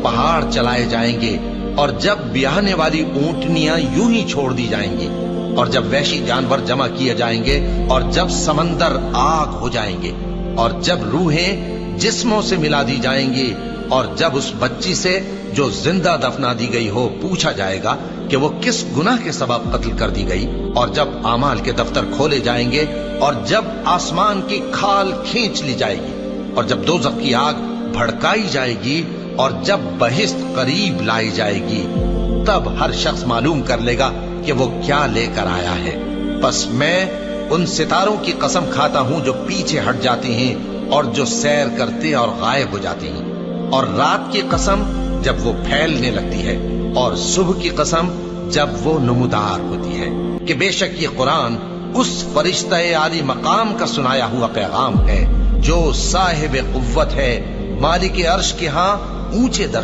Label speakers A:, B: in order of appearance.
A: پہاڑ چلائے جائیں گے، اور جب بیاہنے والی اونٹنیاں یوں ہی چھوڑ دی جائیں گی، اور جب وحشی جانور جمع کیے جائیں گے، اور جب سمندر آگ ہو جائیں گے، اور جب روحیں جسموں سے ملا دی جائیں گی، اور جب اس بچی سے جو زندہ دفنا دی گئی ہو پوچھا جائے گا کہ وہ کس گناہ کے سبب قتل کر دی گئی، اور جب اعمال کے دفتر کھولے جائیں گے، اور جب آسمان کی کھال کھینچ لی جائے گی، اور جب دوزخ کی آگ بھڑکائی جائے گی، اور جب بہشت قریب لائی جائے گی، تب ہر شخص معلوم کر لے گا کہ وہ کیا لے کر آیا ہے۔ پس میں ان ستاروں کی قسم کھاتا ہوں جو پیچھے ہٹ جاتی ہیں اور جو سیر کرتے اور غائب ہو جاتی ہیں، اور رات کی قسم جب وہ پھیلنے لگتی ہے، اور صبح کی قسم جب وہ نمودار ہوتی ہے، کہ بے شک یہ قرآن اس فرشتہ عالی مقام کا سنایا ہوا پیغام ہے جو صاحب قوت ہے، مالک عرش کے ہاں اونچے درجے